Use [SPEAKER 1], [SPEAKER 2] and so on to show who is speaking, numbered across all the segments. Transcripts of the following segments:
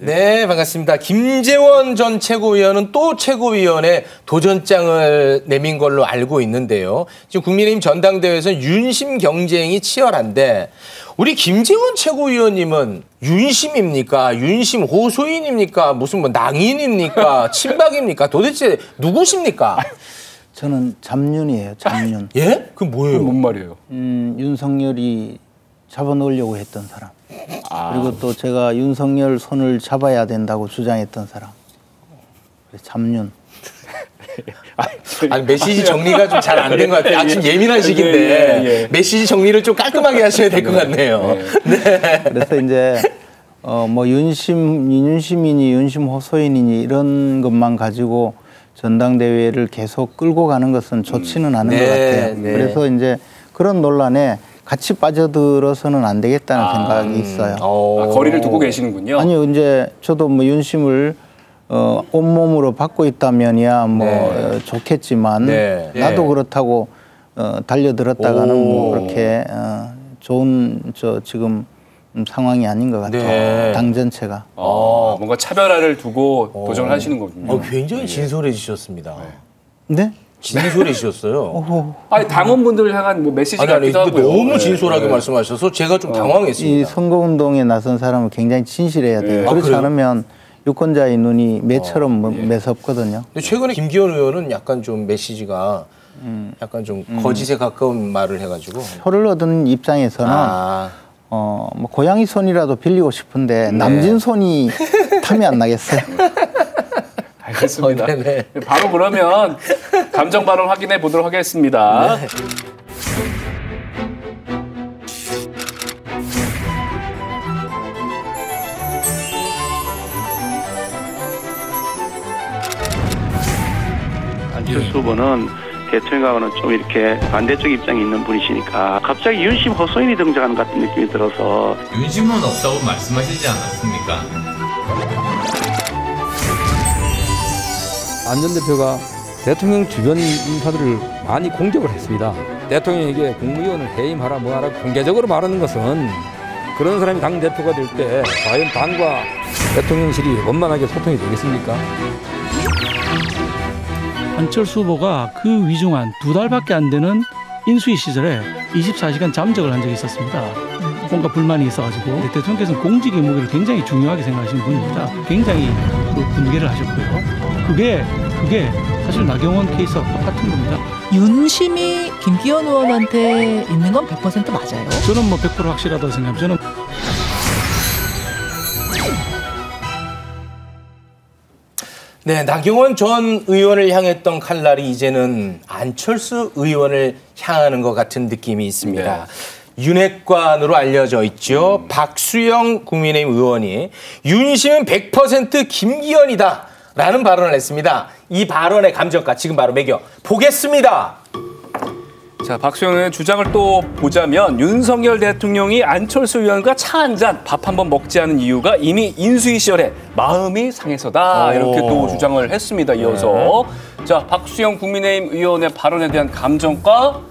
[SPEAKER 1] 네, 반갑습니다. 김재원 전 최고위원은 또 최고위원의 도전장을 내민 걸로 알고 있는데요. 지금 국민의힘 전당대회에서 윤심 경쟁이 치열한데 우리 김재원 최고위원님은 윤심입니까? 윤심 호소인입니까? 무슨 뭐 낭인입니까? 친박입니까? 도대체 누구십니까?
[SPEAKER 2] 저는 잡윤이에요. 잡윤.
[SPEAKER 1] 예? 그게 뭐예요?
[SPEAKER 3] 뭔 말이에요?
[SPEAKER 2] 윤석열이 잡아놓으려고 했던 사람. 그리고 또 제가 윤석열 손을 잡아야 된다고 주장했던 사람. 그래서 잡윤.
[SPEAKER 1] 아니, 메시지 정리가 좀 잘 안 된 것 같아요. 지금 예민한 시기인데 메시지 정리를 좀 깔끔하게 하셔야 될 것 같네요. 네.
[SPEAKER 2] 그래서 이제 뭐 윤심이니 윤심 호소인이니 이런 것만 가지고 전당대회를 계속 끌고 가는 것은 좋지는 않은 것 같아요. 그래서 이제 그런 논란에 같이 빠져들어서는 안 되겠다는 생각이 있어요.
[SPEAKER 3] 거리를 두고 계시는군요.
[SPEAKER 2] 아니요, 이제 저도 뭐 윤심을 온몸으로 받고 있다면이야 뭐 좋겠지만 나도 그렇다고 달려들었다가는 뭐 그렇게 좋은 지금 상황이 아닌 것 같아요. 당 전체가.
[SPEAKER 3] 뭔가 차별화를 두고 도전을 하시는 거군요.
[SPEAKER 1] 굉장히 진솔해지셨습니다.
[SPEAKER 2] 네?
[SPEAKER 1] 진솔해지셨어요.
[SPEAKER 3] 아니, 당원분들을 향한 뭐 메시지 같기도 하고요.
[SPEAKER 1] 너무 진솔하게 말씀하셔서 제가 좀 당황했습니다.
[SPEAKER 2] 이 선거운동에 나선 사람은 굉장히 진실해야 돼요. 그렇지 않으면 유권자의 눈이 매처럼 매섭거든요.
[SPEAKER 1] 근데 최근에 김기현 의원은 약간 좀 메시지가 약간 좀 거짓에 가까운 말을 해가지고
[SPEAKER 2] 표를 얻은 입장에서는 뭐 고양이 손이라도 빌리고 싶은데 남진 손이 탐이 안 나겠어요.
[SPEAKER 3] 알겠습니다. 바로 그러면 감정 발언 확인해 보도록 하겠습니다.
[SPEAKER 4] 안철수 후보는 대통령하고는 좀 이렇게 반대쪽 입장에 있는 분이시니까 갑자기 윤심 호소인이 등장하는 것 같은 느낌이 들어서.
[SPEAKER 5] 윤심은 없다고 말씀하시지 않았습니까?
[SPEAKER 6] 안 전 대표가 대통령 주변 인사들을 많이 공격을 했습니다. 대통령에게 국무위원을 해임하라 뭐하라 공개적으로 말하는 것은 그런 사람이 당대표가 될 때 과연 당과 대통령실이 원만하게 소통이 되겠습니까?
[SPEAKER 7] 안철수 후보가 그 위중한 2달밖에 안 되는 인수위 시절에 24시간 잠적을 한 적이 있었습니다. 뭔가 불만이 있어가지고 대통령께서는 공직의 무게를 굉장히 중요하게 생각하시는 분입니다. 굉장히 그 분개를 하셨고요. 그게 사실 나경원 케이스와 똑같은 겁니다.
[SPEAKER 8] 윤심이 김기현 의원한테 있는 건 100% 맞아요?
[SPEAKER 7] 저는 뭐 100% 확실하다고 생각합니다. 저는
[SPEAKER 1] 네, 나경원 전 의원을 향했던 칼날이 이제는 안철수 의원을 향하는 것 같은 느낌이 있습니다. 윤핵관으로 알려져 있죠. 박수영 국민의힘 의원이 윤심은 100% 김기현이다 라는 발언을 했습니다. 이 발언의 감정가 지금 바로 매겨 보겠습니다.
[SPEAKER 3] 자, 박수영 의원의 주장을 또 보자면 윤석열 대통령이 안철수 의원과 차 한 잔, 밥 한 번 먹지 않은 이유가 이미 인수위 시절에 마음이 상해서다. 이렇게 또 주장을 했습니다. 이어서. 자, 박수영 국민의힘 의원의 발언에 대한 감정가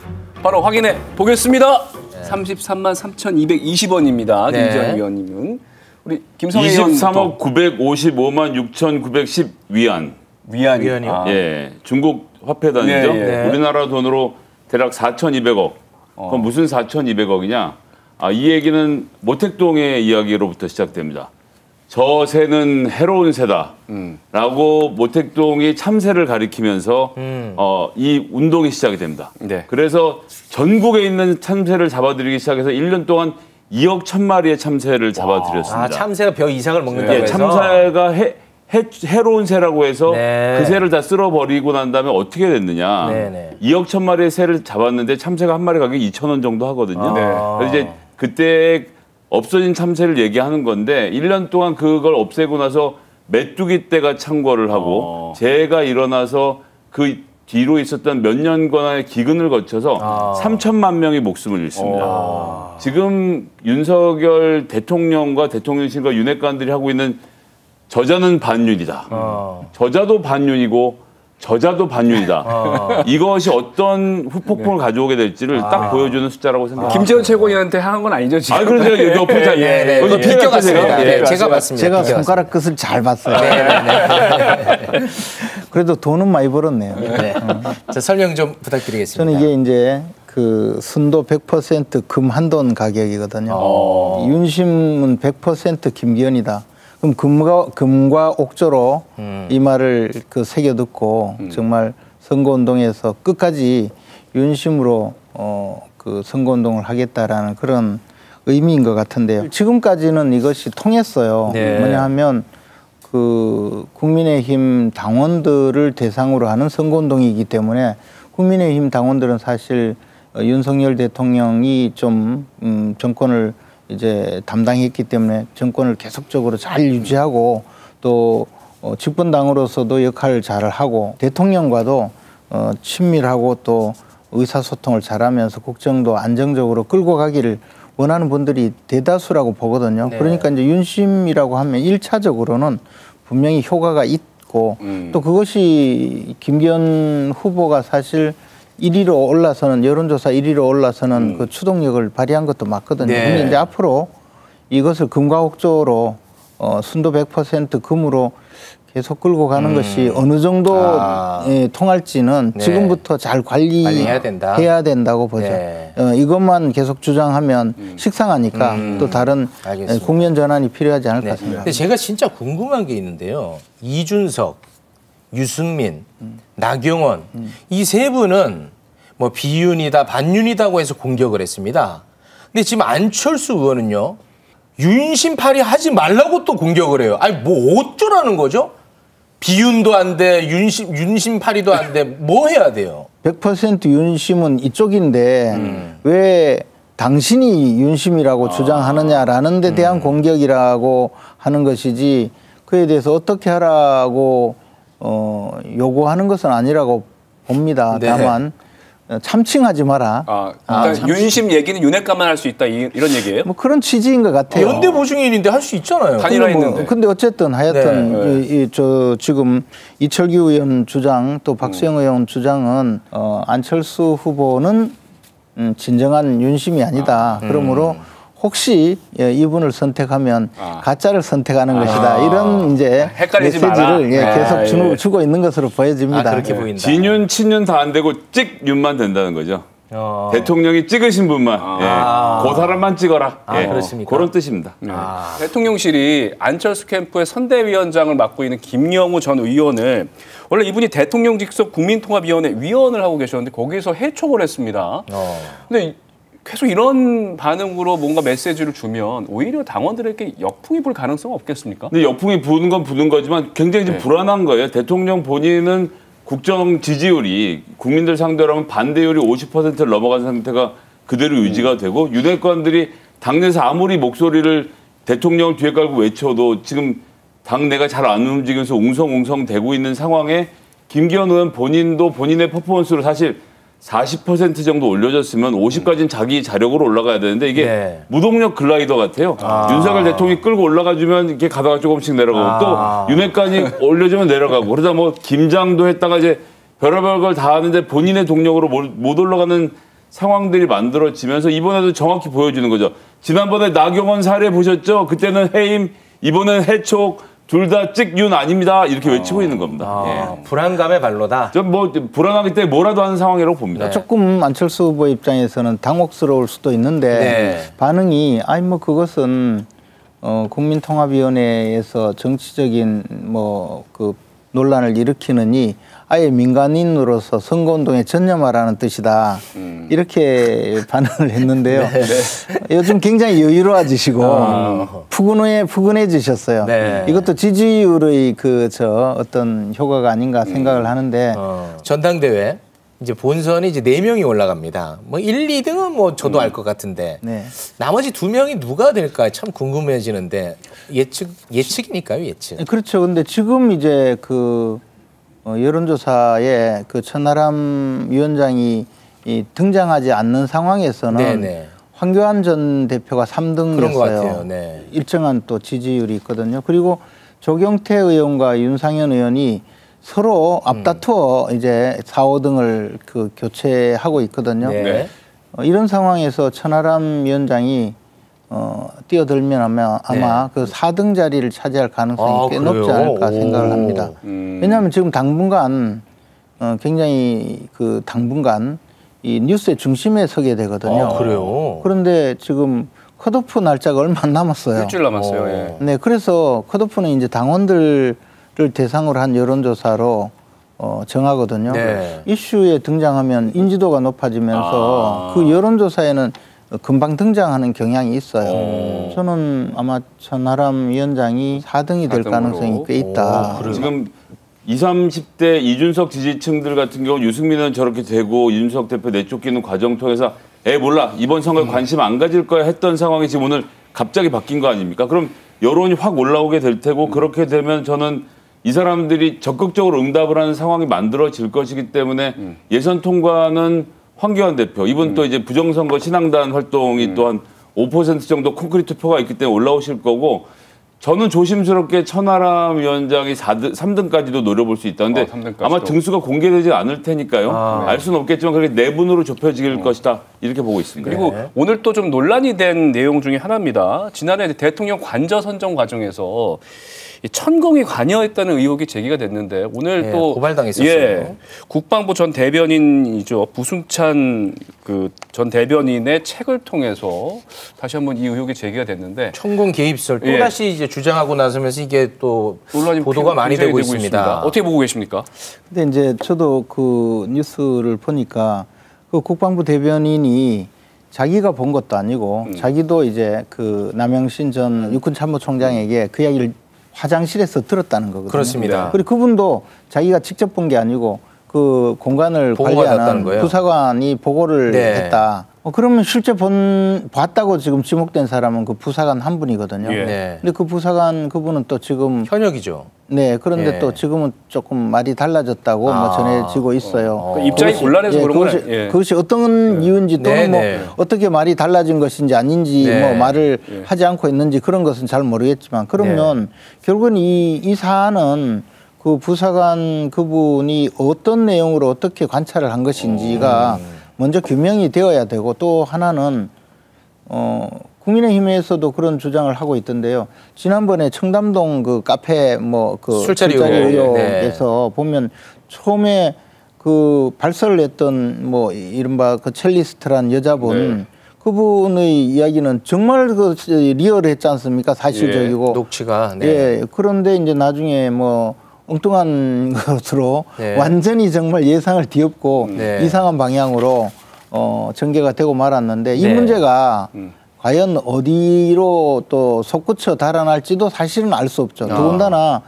[SPEAKER 3] 바로 확인해 보겠습니다. 33만 3,220원입니다. 김재원 의원님은. 우리 김성애 의원
[SPEAKER 9] 23억 955만 6,910 위안.
[SPEAKER 3] 위안이요?
[SPEAKER 9] 예, 중국 화폐 단위죠. 우리나라 돈으로 대략 4,200억. 그럼 무슨 4,200억이냐? 이 얘기는 모택동의 이야기로부터 시작됩니다. 저 새는 해로운 새다. 라고 모택동이 참새를 가리키면서 이 운동이 시작이 됩니다. 그래서 전국에 있는 참새를 잡아들이기 시작해서 1년 동안 2억 1,000마리의 참새를 잡아들였습니다.
[SPEAKER 1] 참새가 벼 이상을 먹는다고 해서?
[SPEAKER 9] 참새가 해로운 새라고 해서 그 새를 다 쓸어버리고 난 다음에 어떻게 됐느냐. 2억 1,000마리의 새를 잡았는데 참새가 한 마리 가격이 2,000원 정도 하거든요. 그래서 이제 그때 없어진 참새를 얘기하는 건데 1년 동안 그걸 없애고 나서 메뚜기 떼가 창궐을 하고 재해가 일어나서 그 뒤로 있었던 몇 년간의 기근을 거쳐서 3천만 명이 목숨을 잃습니다. 지금 윤석열 대통령과 대통령실과 윤핵관들이 하고 있는 저자는 반윤이다. 저자도 반윤이고 저자도 반윤이다. 이것이 어떤 후폭풍을 가져오게 될지를 딱 보여주는 숫자라고 생각합니다.
[SPEAKER 3] 김재원 최고위원한테 향한 건 아니죠, 지금?
[SPEAKER 9] 그래서 제가 옆에
[SPEAKER 1] 네, 비껴갔습니다. 제가 봤습니다.
[SPEAKER 2] 제가 손가락 끝을 잘 봤어요. 그래도 돈은 많이 벌었네요.
[SPEAKER 1] 네. 자, 설명 좀 부탁드리겠습니다.
[SPEAKER 2] 저는 이게 이제 그 순도 100% 금 한돈 가격이거든요. 윤심은 100% 김기현이다. 그럼 금과 옥조로 이 말을 그 새겨 듣고 정말 선거운동에서 끝까지 윤심으로 그 선거운동을 하겠다라는 그런 의미인 것 같은데요. 지금까지는 이것이 통했어요.
[SPEAKER 1] 네.
[SPEAKER 2] 뭐냐 하면 그 국민의힘 당원들을 대상으로 하는 선거운동이기 때문에 국민의힘 당원들은 사실 윤석열 대통령이 좀 정권을 이제 담당했기 때문에 정권을 계속적으로 잘 유지하고 또 집권당으로서도 역할을 잘 하고 대통령과도 친밀하고 또 의사소통을 잘하면서 국정도 안정적으로 끌고 가기를 원하는 분들이 대다수라고 보거든요.
[SPEAKER 1] 네.
[SPEAKER 2] 그러니까 이제 윤심이라고 하면 1차적으로는 분명히 효과가 있고 또 그것이 김기현 후보가 사실 1위로 올라서는 여론조사 1위로 올라서는 그 추동력을 발휘한 것도 맞거든요.
[SPEAKER 1] 네.
[SPEAKER 2] 근데 이제 앞으로 이것을 금과 옥조로 순도 100% 금으로 계속 끌고 가는 것이 어느 정도 통할지는
[SPEAKER 1] 네.
[SPEAKER 2] 지금부터 잘 관리해야 된다고 보죠.
[SPEAKER 1] 네.
[SPEAKER 2] 이것만 계속 주장하면 식상하니까 또 다른
[SPEAKER 1] 알겠습니다.
[SPEAKER 2] 국면 전환이 필요하지 않을까 싶습니다.
[SPEAKER 1] 근데 제가 진짜 궁금한 게 있는데요. 이준석, 유승민, 나경원 이 세 분은 뭐 비윤이다 반윤이다고 해서 공격을 했습니다. 근데 지금 안철수 의원은요. 윤심팔이 하지 말라고 또 공격을 해요. 아니 뭐 어쩌라는 거죠? 비윤도 안 돼, 윤심팔이도 안 돼. 뭐 해야 돼요?
[SPEAKER 2] 100% 윤심은 이쪽인데 왜 당신이 윤심이라고 주장하느냐라는 데 대한 공격이라고 하는 것이지 그에 대해서 어떻게 하라고 요구하는 것은 아니라고 봅니다.
[SPEAKER 1] 네.
[SPEAKER 2] 다만 참칭하지 마라.
[SPEAKER 3] 그러니까 윤심 얘기는 윤핵관만 할 수 있다 이런 얘기예요?
[SPEAKER 2] 뭐 그런 취지인 것 같아요.
[SPEAKER 1] 연대 보증인인데 할 수 있잖아요.
[SPEAKER 3] 단일화했는데.
[SPEAKER 2] 근데 어쨌든 하여튼 저 지금 이철규 의원 주장 또 박수영 의원 주장은 안철수 후보는 진정한 윤심이 아니다. 그러므로 혹시 이분을 선택하면 가짜를 선택하는 것이다. 이런 이제 메시지를 계속 주고 있는 것으로 보여집니다.
[SPEAKER 1] 그렇게 보인다.
[SPEAKER 9] 진윤, 친윤 다 안 되고 찍윤만 된다는 거죠. 대통령이 찍으신 분만 그 사람만 찍어라.
[SPEAKER 1] 그렇습니까?
[SPEAKER 9] 그런 뜻입니다.
[SPEAKER 3] 대통령실이 안철수 캠프의 선대위원장을 맡고 있는 김영우 전 의원을 원래 이분이 대통령 직속 국민통합위원회 위원을 하고 계셨는데 거기서 해촉을 했습니다. 근데 계속 이런 반응으로 뭔가 메시지를 주면 오히려 당원들에게 역풍이 불 가능성은 없겠습니까?
[SPEAKER 9] 근데 역풍이 부는 건 부는 거지만 굉장히 좀 불안한 거예요. 대통령 본인은 국정 지지율이 국민들 상대로 하면 반대율이 50%를 넘어간 상태가 그대로 유지가 되고 윤핵관들이 당내에서 아무리 목소리를 대통령을 뒤에 깔고 외쳐도 지금 당내가 잘 안 움직여서 웅성웅성 되고 있는 상황에 김기현 의원 본인도 본인의 퍼포먼스로 사실 40% 정도 올려졌으면 50까지는 자기 자력으로 올라가야 되는데 이게 무동력 글라이더 같아요. 윤석열 대통령이 끌고 올라가주면 이렇게 가다가 조금씩 내려가고 또 윤핵관이 올려주면 내려가고 그러다 뭐 김장도 했다가 이제 별의별 걸 다 하는데 본인의 동력으로 못 올라가는 상황들이 만들어지면서 이번에도 정확히 보여주는 거죠. 지난번에 나경원 사례 보셨죠? 그때는 해임, 이번엔 해촉. 둘 다 찍윤 아닙니다. 이렇게 외치고 있는 겁니다.
[SPEAKER 1] 불안감의 발로다.
[SPEAKER 9] 좀 뭐 불안하기 때문에 뭐라도 하는 상황이라고 봅니다.
[SPEAKER 2] 조금 안철수 후보 입장에서는 당혹스러울 수도 있는데 반응이 아니 뭐 그것은 국민통합위원회에서 정치적인 뭐 그 논란을 일으키느니 아예 민간인으로서 선거운동에 전념하라는 뜻이다. 이렇게 반응을 했는데요. 요즘 굉장히 여유로워지시고 푸근해지셨어요. 이것도 지지율의 어떤 효과가 아닌가 생각을 하는데
[SPEAKER 1] 전당대회 이제 본선이 이제 4명이 올라갑니다. 뭐 1, 2등은 뭐 저도 알 것 같은데 나머지 2명이 누가 될까 참 궁금해지는데 예측이니까요, 예측.
[SPEAKER 2] 그렇죠. 근데 지금 이제 여론조사에 천하람 위원장이 등장하지 않는 상황에서는 황교안 전 대표가 3등이었어요. 일정한 또 지지율이 있거든요. 그리고 조경태 의원과 윤상현 의원이 서로 앞다투어 이제 4, 5등을 그 교체하고 있거든요.
[SPEAKER 1] 네.
[SPEAKER 2] 이런 상황에서 천하람 위원장이 뛰어들면 아마 그 4등 자리를 차지할 가능성이 꽤 높지 않을까 생각을 합니다. 왜냐하면 지금 당분간 굉장히 그 당분간 이 뉴스의 중심에 서게 되거든요.
[SPEAKER 1] 그래요?
[SPEAKER 2] 그런데 지금 컷오프 날짜가 얼마 안 남았어요.
[SPEAKER 3] 일주일 남았어요. 예.
[SPEAKER 2] 네, 그래서 컷오프는 이제 당원들을 대상으로 한 여론조사로 정하거든요.
[SPEAKER 1] 네.
[SPEAKER 2] 이슈에 등장하면 인지도가 높아지면서 그 여론조사에는 금방 등장하는 경향이 있어요. 저는 아마 천하람 위원장이 4등이 될 가능성이 꽤 있다.
[SPEAKER 9] 지금 20, 30대 이준석 지지층들 같은 경우 유승민은 저렇게 되고 이준석 대표 내쫓기는 과정 통해서 몰라 이번 선거에 관심 안 가질 거야 했던 상황이 지금 오늘 갑자기 바뀐 거 아닙니까? 그럼 여론이 확 올라오게 될 테고 그렇게 되면 저는 이 사람들이 적극적으로 응답을 하는 상황이 만들어질 것이기 때문에 예선 통과는 황교안 대표 이분 또 이제 부정선거 신앙단 활동이 또 한 5% 정도 콘크리트 투표가 있기 때문에 올라오실 거고 저는 조심스럽게 천하람 위원장이 3등까지도 노려볼 수 있다는데 아마 등수가 공개되지 않을 테니까요. 알 수는 없겠지만 그렇게 내분으로 좁혀질 것이다. 이렇게 보고 있습니다.
[SPEAKER 3] 그리고 오늘 또 좀 논란이 된 내용 중에 하나입니다. 지난해 대통령 관저 선정 과정에서 천공이 관여했다는 의혹이 제기가 됐는데 오늘 또
[SPEAKER 1] 고발당했었어요.
[SPEAKER 3] 국방부 전 대변인이죠. 부승찬 그 전 대변인의 책을 통해서 다시 한번 이 의혹이 제기가 됐는데
[SPEAKER 1] 천공 개입설 또 다시 이제 주장하고 나서면서 이게 또 논란이 보도가 많이 되고 있습니다.
[SPEAKER 3] 어떻게 보고 계십니까?
[SPEAKER 2] 근데 이제 저도 그 뉴스를 보니까 그 국방부 대변인이 자기가 본 것도 아니고 자기도 이제 그 남영신 전 육군참모총장에게 그 이야기를 화장실에서 들었다는 거거든요.
[SPEAKER 1] 그렇습니다.
[SPEAKER 2] 그리고 그분도 자기가 직접 본 게 아니고 그 공간을 관리하는 부사관이 보고를 했다. 그러면 실제 봤다고 지금 지목된 사람은 그 부사관 한 분이거든요. 근데 그 부사관 그분은 또 지금
[SPEAKER 1] 현역이죠.
[SPEAKER 2] 네, 그런데 또 지금은 조금 말이 달라졌다고 뭐 전해지고 있어요.
[SPEAKER 3] 입장이 곤란해서 그런 거예요.
[SPEAKER 2] 그것이 어떤 이유인지 또는 뭐 어떻게 말이 달라진 것인지 아닌지 뭐 말을 하지 않고 있는지 그런 것은 잘 모르겠지만 그러면 결국은 이 사안은 그 부사관 그분이 어떤 내용으로 어떻게 관찰을 한 것인지가 먼저 규명이 되어야 되고 또 하나는 국민의힘에서도 그런 주장을 하고 있던데요. 지난번에 청담동 그 카페 뭐 그 술자리 의혹에서 보면 처음에 그 발설을 했던 뭐 이른바 그 첼리스트란 여자분 그분의 이야기는 정말 그 리얼했지 않습니까? 사실적이고
[SPEAKER 1] 녹취가
[SPEAKER 2] 그런데 이제 나중에 뭐 엉뚱한 것으로 완전히 정말 예상을 뒤엎고 이상한 방향으로 전개가 되고 말았는데 이 문제가 과연 어디로 또 솟구쳐 달아날지도 사실은 알 수 없죠. 더군다나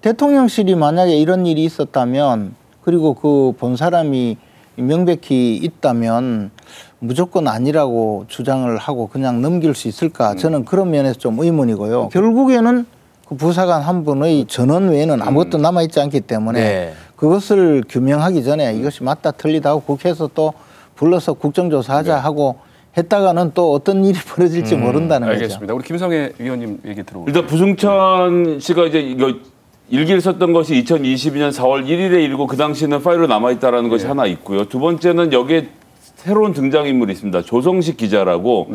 [SPEAKER 2] 대통령실이 만약에 이런 일이 있었다면 그리고 그 본 사람이 명백히 있다면 무조건 아니라고 주장을 하고 그냥 넘길 수 있을까? 저는 그런 면에서 좀 의문이고요. 결국에는 그 부사관 한 분의 전원 외에는 아무것도 남아있지 않기 때문에 그것을 규명하기 전에 이것이 맞다 틀리다 하고 국회에서 또 불러서 국정조사하자 하고 했다가는 또 어떤 일이 벌어질지 모른다는 거죠.
[SPEAKER 3] 알겠습니다. 우리 김성애 위원님 얘기 들어볼게요.
[SPEAKER 9] 일단 부승찬 씨가 이제 이거 일기를 썼던 것이 2022년 4월 1일에 일고 그 당시에는 파일로 남아있다라는 것이 하나 있고요. 두 번째는 여기에 새로운 등장인물이 있습니다. 조성식 기자라고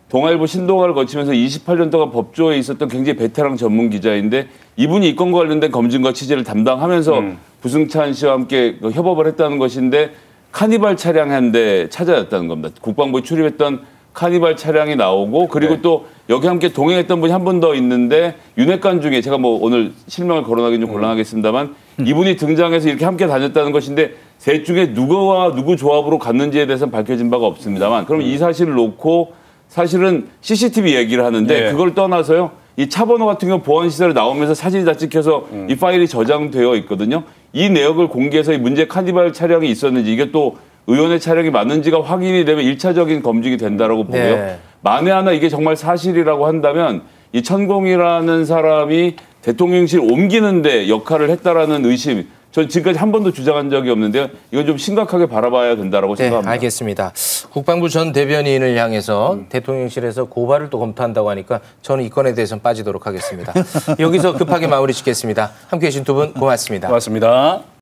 [SPEAKER 9] 동아일보 신동아를 거치면서 28년 동안 법조에 있었던 굉장히 베테랑 전문 기자인데 이분이 이 건과 관련된 검증과 취재를 담당하면서 부승찬 씨와 함께 협업을 했다는 것인데 카니발 차량 한 대 찾아냈다는 겁니다. 국방부에 출입했던 카니발 차량이 나오고 그리고 또 여기 함께 동행했던 분이 한 분 더 있는데 윤핵관 중에 제가 뭐 오늘 실명을 거론하기는 좀 곤란하겠습니다만 이분이 등장해서 이렇게 함께 다녔다는 것인데 셋 중에 누구와 누구 조합으로 갔는지에 대해서는 밝혀진 바가 없습니다만 그럼 이 사실을 놓고 사실은 CCTV 얘기를 하는데 그걸 떠나서요. 이 차 번호 같은 경우 보안시설에 나오면서 사진이 다 찍혀서 이 파일이 저장되어 있거든요. 이 내역을 공개해서 이 문제 카니발 차량이 있었는지 이게 또 의원의 차량이 맞는지가 확인이 되면 1차적인 검증이 된다라고 보고요. 만에 하나 이게 정말 사실이라고 한다면 이 천공이라는 사람이 대통령실 옮기는데 역할을 했다라는 의심 전 지금까지 한 번도 주장한 적이 없는데요. 이건 좀 심각하게 바라봐야 된다라고 생각합니다.
[SPEAKER 1] 알겠습니다. 국방부 전 대변인을 향해서 대통령실에서 고발을 또 검토한다고 하니까 저는 이 건에 대해서는 빠지도록 하겠습니다. 여기서 급하게 마무리 짓겠습니다. 함께해 주신 두 분 고맙습니다.
[SPEAKER 3] 고맙습니다.